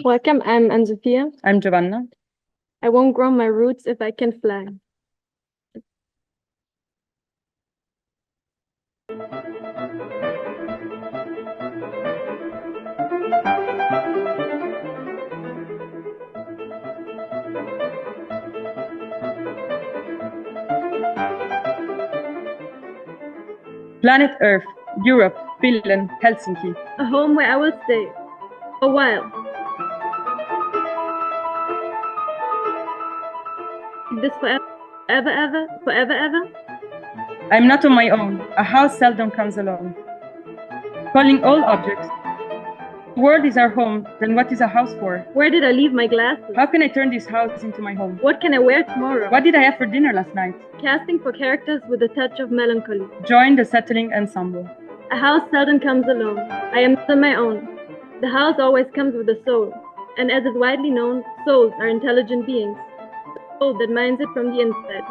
Welcome, I'm Sophia. I'm Giovanna. I won't grow my roots if I can fly. Planet Earth, Europe, Finland, Helsinki. A home where I will stay a while. This forever, forever. I'm not on my own. A house seldom comes alone. Calling all objects. The world is our home, then what is a house for? Where did I leave my glasses? How can I turn this house into my home? What can I wear tomorrow? What did I have for dinner last night? Casting for characters with a touch of melancholy. Join the settling ensemble. A house seldom comes alone. I am not on my own. The house always comes with a soul. And as is widely known, souls are intelligent beings. A soul that minds it from the inside.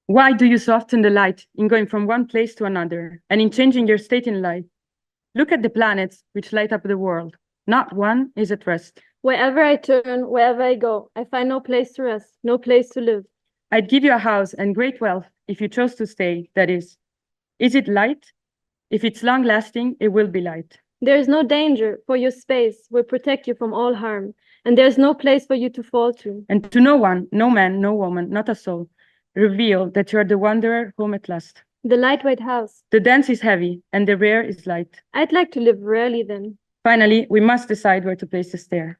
Why do you so often delight in going from one place to another and in changing your state in life? Look at the planets which light up the world. Not one is at rest. Wherever I turn, wherever I go, I find no place to rest, no place to live. I'd give you a house and great wealth if you chose to stay, that is. Is it light? If it's long-lasting, it will be light. There is no danger, for your space will protect you from all harm, and there is no place for you to fall to. And to no one, no man, no woman, not a soul, reveal that you are the wanderer home at last. The lightweight house. The dense is heavy, and the rare is light. I'd like to live rarely then. Finally, we must decide where to place the stair.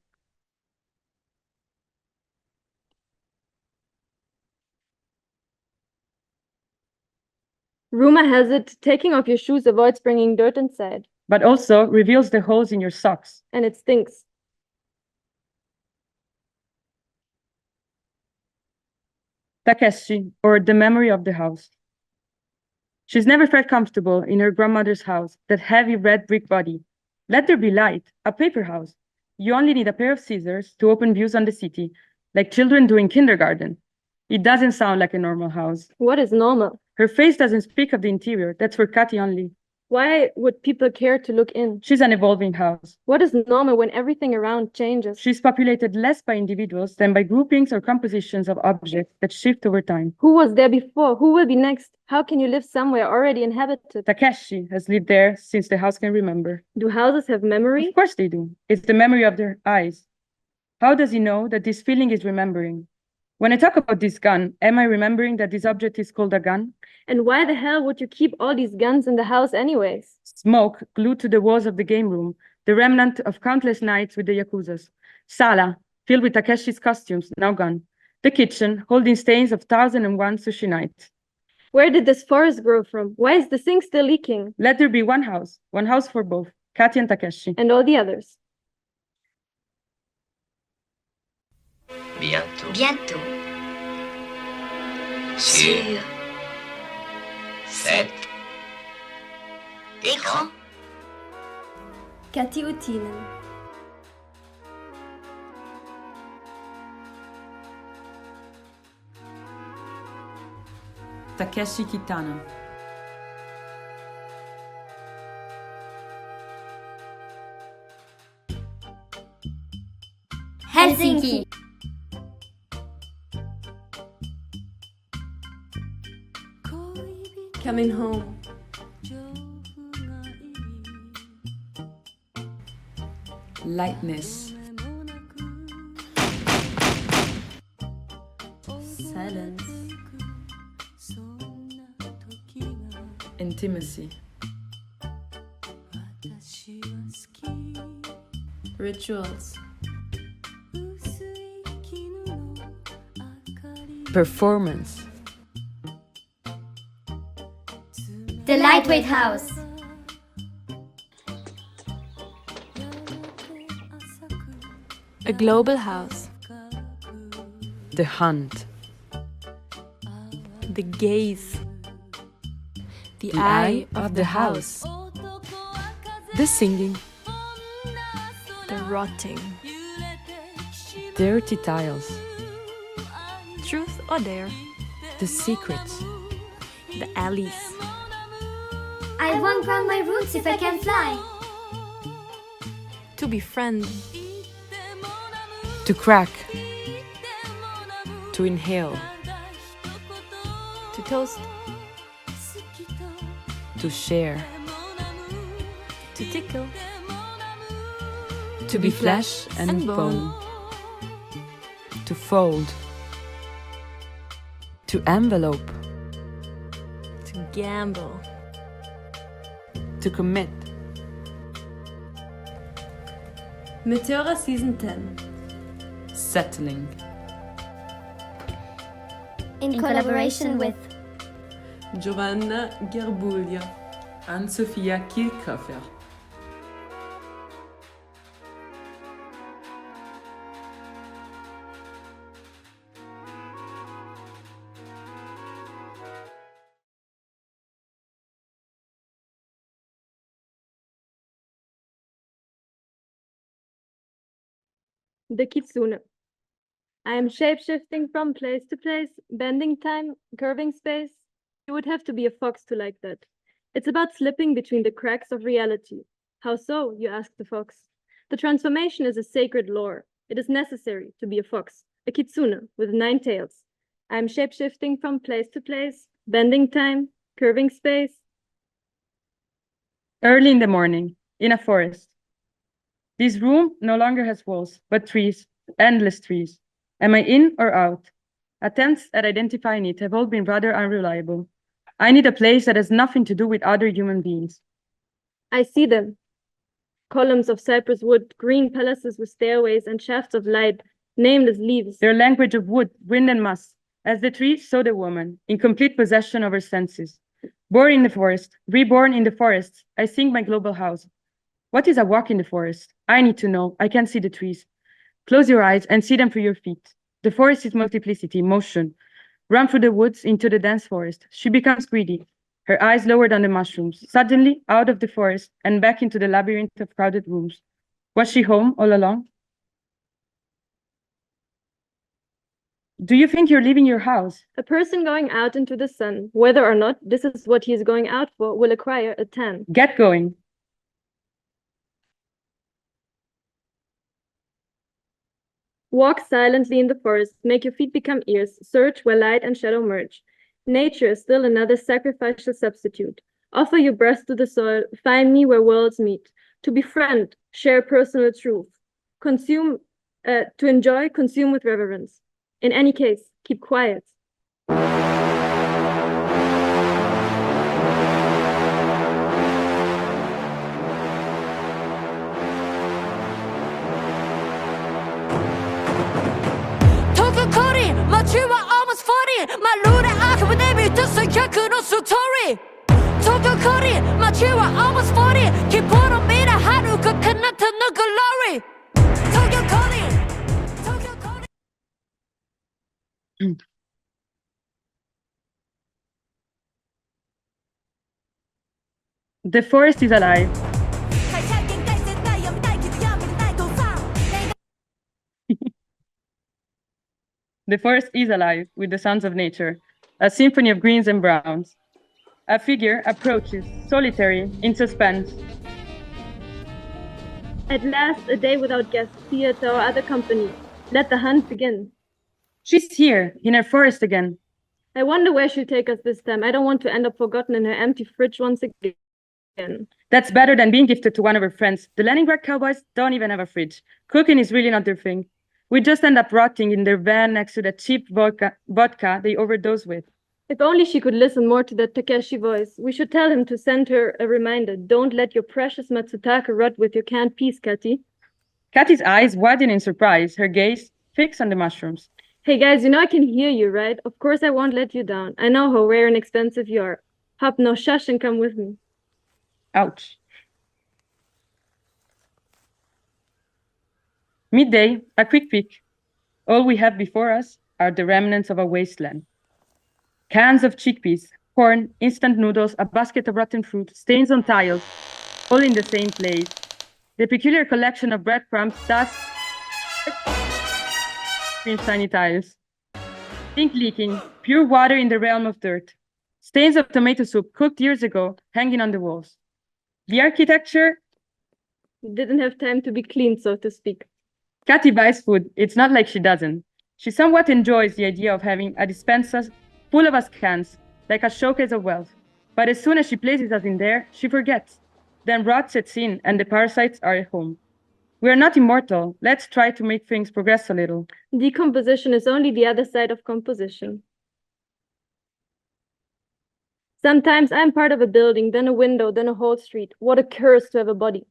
Rumor has it, taking off your shoes avoids bringing dirt inside. But also reveals the holes in your socks. And it stinks. Takeshi, or the memory of the house. She's never felt comfortable in her grandmother's house, that heavy red brick body. Let there be light, a paper house. You only need a pair of scissors to open views on the city, like children do in kindergarten. It doesn't sound like a normal house. What is normal? Her face doesn't speak of the interior. That's for Kati only. Why would people care to look in? She's an evolving house. What is normal when everything around changes? She's populated less by individuals than by groupings or compositions of objects that shift over time. Who was there before? Who will be next? How can you live somewhere already inhabited? Takeshi has lived there since the house can remember. Do houses have memory? Of course they do. It's the memory of their eyes. How does he know that this feeling is remembering? When I talk about this gun, am I remembering that this object is called a gun? And why the hell would you keep all these guns in the house anyways? Smoke glued to the walls of the game room, the remnant of countless nights with the Yakuzas. Sala, filled with Takeshi's costumes, now gone. The kitchen, holding stains of 1001 sushi nights. Where did this forest grow from? Why is the sink still leaking? Let there be one house for both, Kati and Takeshi. And all the others. Bientôt. Sur cet écran. Kati Uttinen. Takeshi Kitano. Helsinki. Coming home. Lightness. Silence. Intimacy. Rituals. Performance. The Lightweight House. A global house. The hunt. The gaze. The eye of the house. The singing, The rotting. dirty tiles, Truth or dare? the secrets, The alleys. I won't ground my roots if I can fly. To befriend. to crack, to inhale, To toast. to share, To tickle. to be flesh and bone, to fold, to envelope, To gamble. to commit, Meteora Season 10. settling, In collaboration with Giovanna Garbuglia. and Sophia Kirchhofer. The Kitsune. I am shape-shifting from place to place, bending time, curving space. You would have to be a fox to like that. It's about slipping between the cracks of reality. How so, you ask the fox. The transformation is a sacred lore. It is necessary to be a fox, a kitsune with 9 tails. I am shape-shifting from place to place, bending time, curving space. Early in the morning, in a forest. This room no longer has walls, but trees, endless trees. Am I in or out? Attempts at identifying it have all been rather unreliable. I need a place that has nothing to do with other human beings. I see them. Columns of cypress wood, green palaces with stairways and shafts of light, nameless leaves. Their language of wood, wind, and moss. As the tree, so the woman, in complete possession of her senses. Born in the forest, reborn in the forest, I sing my global house. What is a walk in the forest? I need to know. I can't see the trees. Close your eyes and see them through your feet. The forest is multiplicity, motion. Run through the woods into the dense forest. She becomes greedy. Her eyes lowered on the mushrooms. Suddenly, out of the forest and back into the labyrinth of crowded rooms. Was she home all along? Do you think you're leaving your house? A person going out into the sun, whether or not this is what he is going out for, will acquire a tan. Get going. Walk silently in the forest, make your feet become ears, search where light and shadow merge. Nature is still another sacrificial substitute. Offer your breast to the soil, find me where worlds meet. To befriend, share personal truth. To enjoy, consume with reverence. In any case, keep quiet. 마주와 almost 40 말로래 아까워 내밀었어 야쿠노 스토리 Tokyo Cory 마주와 almost 40 기포로 미라 하루가 끝났던 no glory Tokyo Cory Tokyo Cory The forest is alive. The forest is alive with the sounds of nature, a symphony of greens and browns. A figure approaches, solitary, in suspense. At last, a day without guests, theater or other company. Let the hunt begin. She's here, in her forest again. I wonder where she'll take us this time. I don't want to end up forgotten in her empty fridge once again. That's better than being gifted to one of her friends. The Leningrad cowboys don't even have a fridge. Cooking is really not their thing. We just end up rotting in their van next to the cheap vodka they overdose with. If only she could listen more to that Takeshi voice. We should tell him to send her a reminder. Don't let your precious Matsutake rot with your canned peas, Kati. Kati's eyes widen in surprise, her gaze fixed on the mushrooms. Hey guys, you know I can hear you, right? Of course I won't let you down. I know how rare and expensive you are. Hop, no shush and come with me. Ouch. Midday, a quick peek. All we have before us are the remnants of a wasteland. Cans of chickpeas, corn, instant noodles, a basket of rotten fruit, stains on tiles, all in the same place. The peculiar collection of breadcrumbs, dust, between shiny tiles. Sink leaking, pure water in the realm of dirt. Stains of tomato soup cooked years ago, hanging on the walls. The architecture, Didn't have time to be cleaned, so to speak. Kathy buys food. It's not like she doesn't. She somewhat enjoys the idea of having a dispenser full of us cans, like a showcase of wealth. But as soon as she places us in there, she forgets. Then rot sets in and the parasites are at home. We are not immortal. Let's try to make things progress a little. Decomposition is only the other side of composition. Sometimes I'm part of a building, then a window, then a whole street. What a curse to have a body.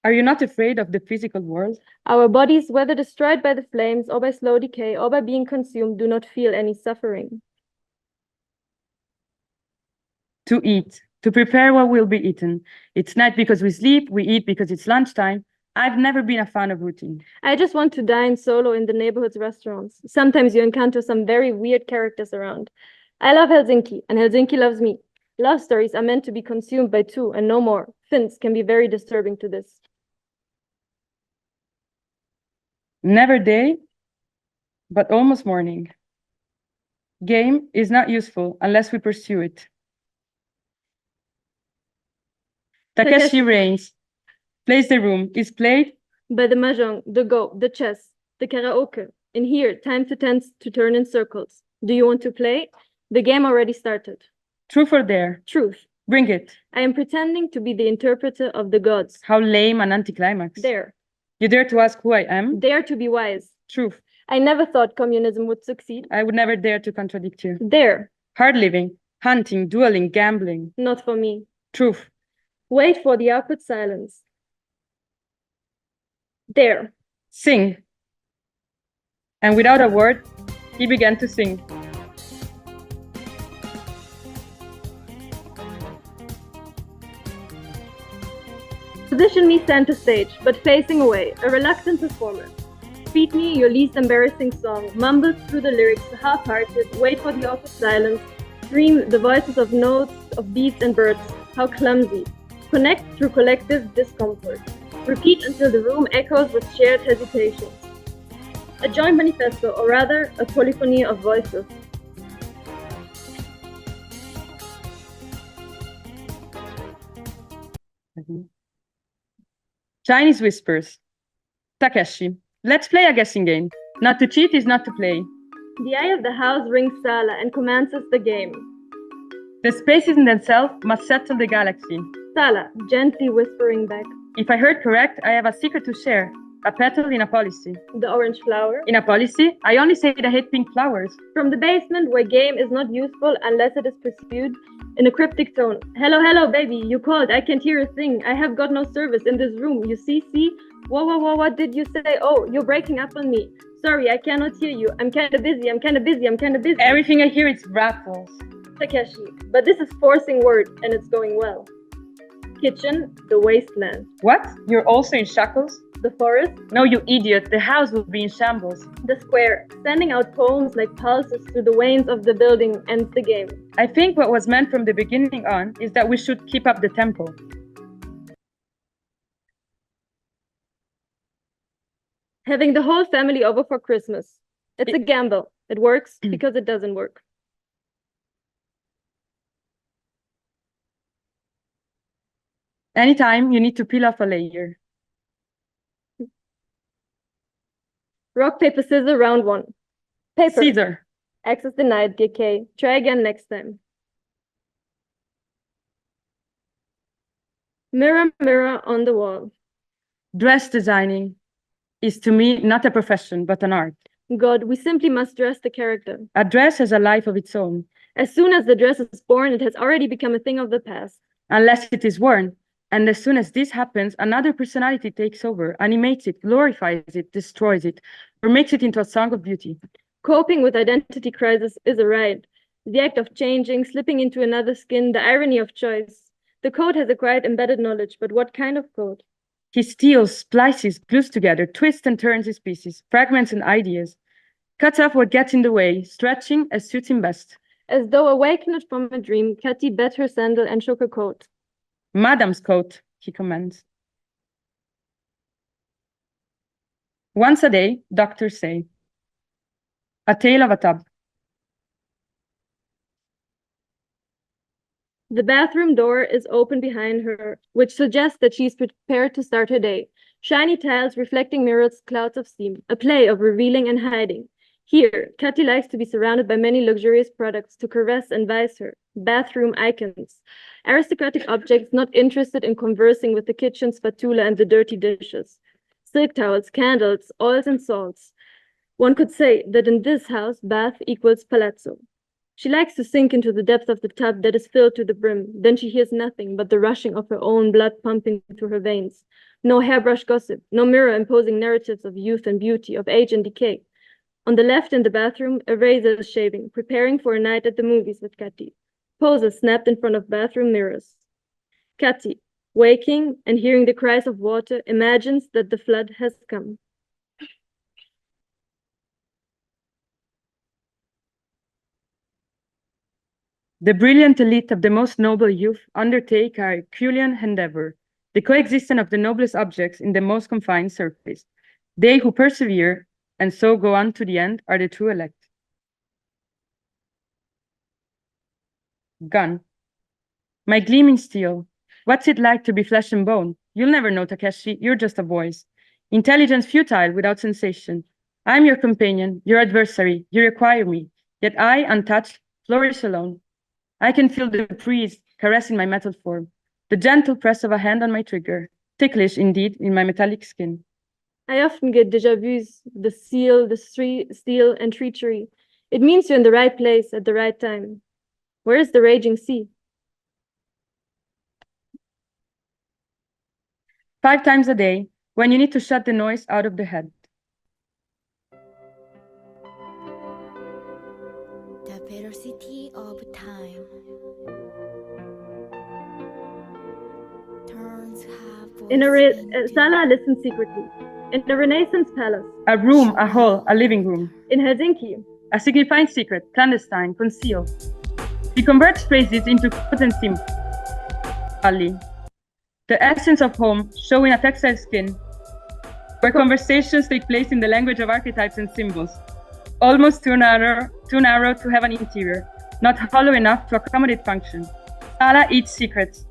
Are you not afraid of the physical world? Our bodies, whether destroyed by the flames or by slow decay or by being consumed, do not feel any suffering. To eat, to prepare what will be eaten. It's night because we sleep, we eat because it's lunchtime. I've never been a fan of routine. I just want to dine solo in the neighborhood's restaurants. Sometimes you encounter some very weird characters around. I love Helsinki, and Helsinki loves me. Love stories are meant to be consumed by two and no more. Finns can be very disturbing to this. Never day, but almost morning. Game is not useful unless we pursue it. Takeshi reigns, plays the room, is played By the mahjong, the go, the chess, the karaoke. In here, time tends to turn in circles. Do you want to play? The game already started. truth or dare. Truth. Bring it. I am pretending to be the interpreter of the gods. How lame an anticlimax. Dare. You dare to ask who I am? Dare to be wise. Truth. I never thought communism would succeed. I would never dare to contradict you. Dare. Hard living, hunting, dueling, gambling. Not for me. Truth. Wait for the awkward silence. Dare. Sing. And without a word, he began to sing. Position me center stage, but facing away, a reluctant performer. Feed me your least embarrassing song, mumbled through the lyrics, half-hearted, wait for the awkward silence, dream the voices of notes, of beasts and birds, how clumsy. Connect through collective discomfort. Repeat until the room echoes with shared hesitations. A joint manifesto, or rather, a polyphony of voices. Chinese whispers. Takeshi, let's play a guessing game. Not to cheat is not to play. The eye of the house rings Sala and commences the game. The spaces in themselves must settle the galaxy. Sala, gently whispering back. If I heard correct, I have a secret to share. A petal in a policy. The orange flower. In a policy, I only say that I hate pink flowers. From the basement where game is not useful unless it is pursued in a cryptic tone. Hello, hello, baby, you called. I can't hear a thing. I have got no service in this room. You see? Whoa, what did you say? Oh, you're breaking up on me. Sorry, I cannot hear you. I'm kind of busy. Everything I hear is rattles. Takeshi, but this is forcing word and it's going well. Kitchen, the wasteland. What? You're also in shackles? The forest. No, you idiot. The house will be in shambles. The square, sending out poems like pulses through the veins of the building ends the game. I think what was meant from the beginning on is that we should keep up the tempo. Having the whole family over for Christmas. It's a gamble. It works because it doesn't work. Anytime you need to peel off a layer. Rock, paper, scissors, round one. Paper. Caesar. Access denied, DK. Try again next time. Mirror, mirror on the wall. Dress designing is to me not a profession, but an art. God, we simply must dress the character. A dress has a life of its own. As soon as the dress is born, it has already become a thing of the past. Unless it is worn. And as soon as this happens, another personality takes over, animates it, glorifies it, destroys it, or makes it into a song of beauty. Coping with identity crisis is a ride. The act of changing, slipping into another skin, the irony of choice. The code has acquired embedded knowledge, but what kind of code? He steals, splices, glues together, twists and turns his pieces, fragments and ideas, cuts off what gets in the way, stretching as suits him best. As though awakened from a dream, Katy bet her sandal and shook her coat. Madame's coat, he commends. Once a day, doctors say. A tale of a tub. The bathroom door is open behind her, which suggests that she's prepared to start her day. Shiny tiles reflecting mirrors, clouds of steam, a play of revealing and hiding. Here, Katy likes to be surrounded by many luxurious products to caress and vice her. Bathroom icons. Aristocratic objects not interested in conversing with the kitchen spatula and the dirty dishes. Silk towels, candles, oils and salts. One could say that in this house, bath equals palazzo. She likes to sink into the depth of the tub that is filled to the brim. Then she hears nothing but the rushing of her own blood pumping through her veins. No hairbrush gossip, no mirror imposing narratives of youth and beauty, of age and decay. On the left in the bathroom, a razor is shaving, preparing for a night at the movies with Katy. Poses snapped in front of bathroom mirrors. Katy, waking and hearing the cries of water, imagines that the flood has come. The brilliant elite of the most noble youth undertake a Herculean endeavor, the coexistence of the noblest objects in the most confined surface. They who persevere and so go on to the end are the true elect. Gun. My gleaming steel. What's it like to be flesh and bone? You'll never know, Takeshi. You're just a voice. Intelligence futile without sensation. I'm your companion, your adversary. You require me. Yet I, untouched, flourish alone. I can feel the breeze caressing my metal form, the gentle press of a hand on my trigger, ticklish indeed in my metallic skin. I often get déjà vus, the seal, the steel, and treachery. It means you're in the right place at the right time. Where is the raging sea? 5 times a day, when you need to shut the noise out of the head. The velocity of time turns half. Sala listens secretly. In a Renaissance palace. A room, a hall, a living room. In Helsinki. A signifying secret, clandestine, concealed. He converts phrases into potency. Ali. The essence of home, showing a textile skin, where conversations take place in the language of archetypes and symbols. Almost too narrow to have an interior, not hollow enough to accommodate function. Sala eats secrets.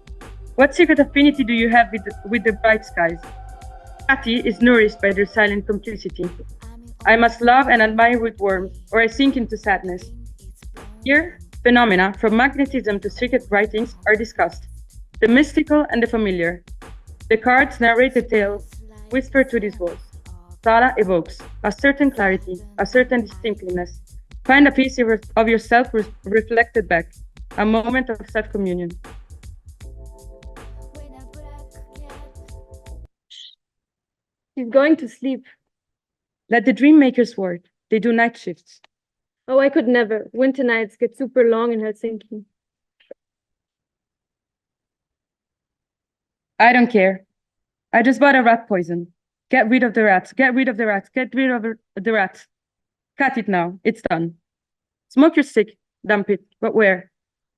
What secret affinity do you have with the bright skies? Katy is nourished by their silent complicity. I must love and admire with warmth, or I sink into sadness. Here, phenomena, from magnetism to secret writings, are discussed. The mystical and the familiar. The cards narrate the tale, whispered to these walls. Sala evokes a certain clarity, a certain distinctness. Find a piece of yourself reflected back, a moment of self-communion. She's going to sleep. Let the dream makers work. They do night shifts. Oh, I could never. Winter nights get super long in Helsinki. I don't care. I just bought a rat poison. Get rid of the rats. Get rid of the rats. Get rid of the rats. Cut it now. It's done. Smoke your stick. Dump it. But where?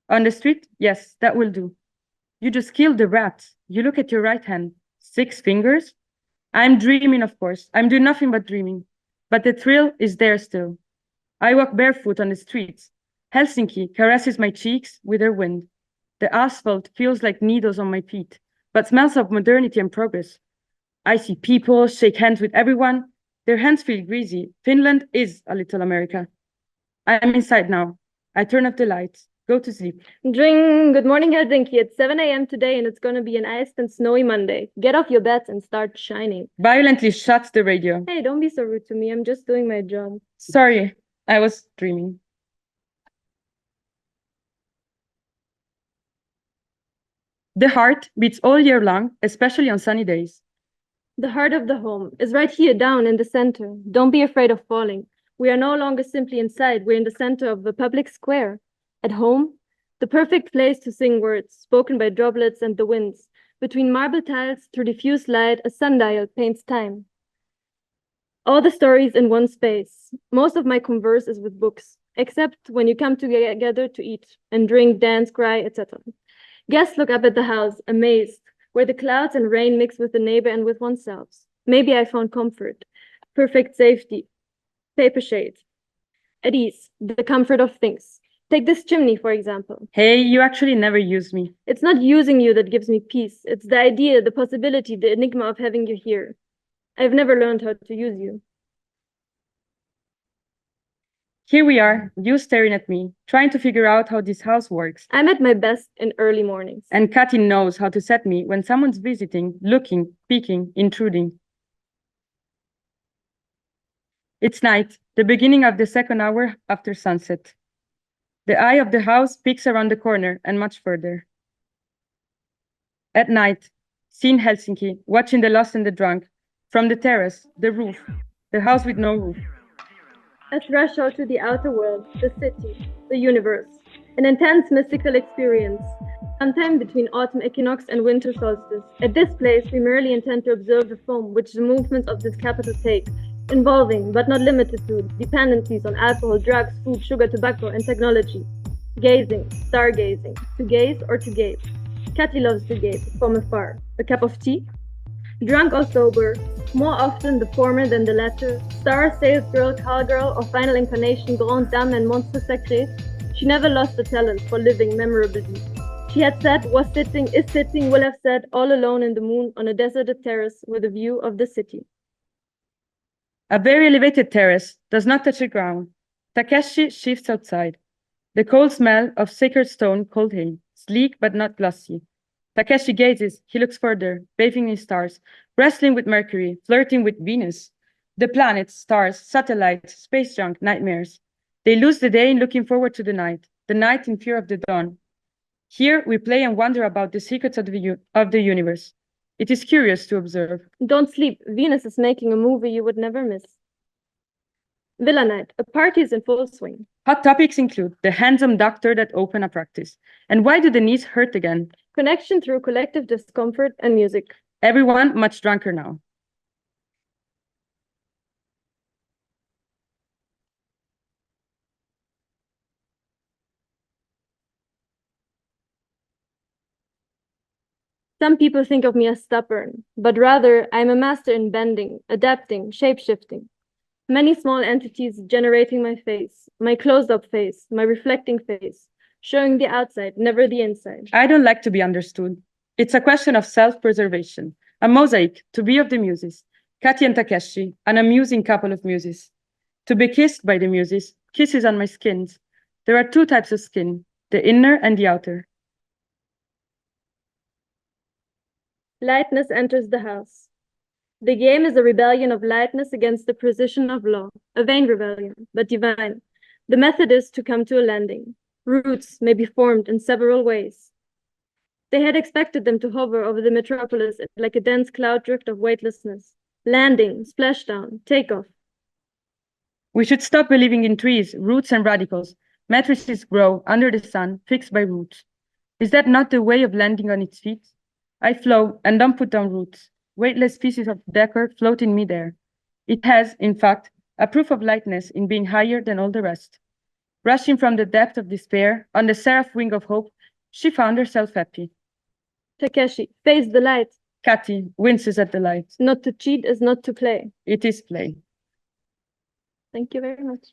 On the street? Yes, that will do. You just killed the rats. You look at your right hand. 6 fingers? I'm dreaming, of course. I'm doing nothing but dreaming. But the thrill is there still. I walk barefoot on the streets. Helsinki caresses my cheeks with her wind. The asphalt feels like needles on my feet, but smells of modernity and progress. I see people, shake hands with everyone. Their hands feel greasy. Finland is a little America. I'm inside now. I turn off the lights. Go to sleep. Dring! Good morning, Helsinki. It's 7 a.m. today and it's going to be an iced and snowy Monday. Get off your beds and start shining. Violently shuts the radio. Hey, don't be so rude to me. I'm just doing my job. Sorry, I was dreaming. The heart beats all year long, especially on sunny days. The heart of the home is right here down in the center. Don't be afraid of falling. We are no longer simply inside. We're in the center of the public square. At home, the perfect place to sing words spoken by droplets and the winds. Between marble tiles, through diffuse light, a sundial paints time. All the stories in one space. Most of my converse is with books. except when you come together to eat and drink, dance, cry, etc. Guests look up at the house, amazed, where the clouds and rain mix with the neighbor and with oneself. Maybe I found comfort, perfect safety, paper shade, at ease, the comfort of things. Take this chimney, for example. Hey, you actually never use me. It's not using you that gives me peace. It's the idea, the possibility, the enigma of having you here. I've never learned how to use you. Here we are, you staring at me, trying to figure out how this house works. I'm at my best in early mornings. And Katy knows how to set me when someone's visiting, looking, peeking, intruding. It's night, the beginning of the second hour after sunset. The eye of the house peeks around the corner and much further. At night, seeing Helsinki, watching the lost and the drunk, from the terrace, the roof, the house with no roof. A threshold to the outer world, the city, the universe. An intense mystical experience, sometime between autumn equinox and winter solstice. At this place, we merely intend to observe the form which the movements of this capital take, involving, but not limited to, dependencies on alcohol, drugs, food, sugar, tobacco, and technology. Gazing, stargazing, to gaze or to gape. Katy loves to gape, from afar. A cup of tea? Drunk or sober, more often the former than the latter, star, salesgirl, cowgirl, or final incarnation, grande dame and monstre sacré, she never lost the talent for living memorably. She had said, was sitting, is sitting, will have said, all alone in the moon on a deserted terrace with a view of the city. A very elevated terrace does not touch the ground. Takeshi shifts outside. The cold smell of sacred stone cold hay, sleek but not glossy. Takeshi gazes, he looks further, bathing in stars, wrestling with Mercury, flirting with Venus. The planets, stars, satellites, space junk, nightmares. They lose the day in looking forward to the night in fear of the dawn. Here we play and wonder about the secrets of the universe. It is curious to observe. Don't sleep, Venus is making a movie you would never miss. Villa night, a party is in full swing. Hot topics include the handsome doctor that opened a practice. And why do the knees hurt again? Connection through collective discomfort and music. Everyone much drunker now. Some people think of me as stubborn, but rather I'm a master in bending, adapting, shape-shifting. Many small entities generating my face, my closed-up face, my reflecting face, showing the outside, never the inside. I don't like to be understood. It's a question of self-preservation, a mosaic to be of the muses. Katy and Takeshi, an amusing couple of muses. To be kissed by the muses, kisses on my skins. There are two types of skin, the inner and the outer. Lightness enters the house. The game is a rebellion of lightness against the precision of law, a vain rebellion, but divine. The method is to come to a landing. Roots may be formed in several ways. They had expected them to hover over the metropolis like a dense cloud drift of weightlessness. Landing, splashdown, takeoff. We should stop believing in trees, roots, and radicals. Matrices grow under the sun, fixed by roots. Is that not the way of landing on its feet? I flow and don't put down roots. Weightless pieces of decor float in midair. It has, in fact, a proof of lightness in being higher than all the rest. Rushing from the depth of despair, on the seraph wing of hope, she found herself happy. Takeshi, face the light. Katy winces at the light. Not to cheat is not to play. It is play. Thank you very much.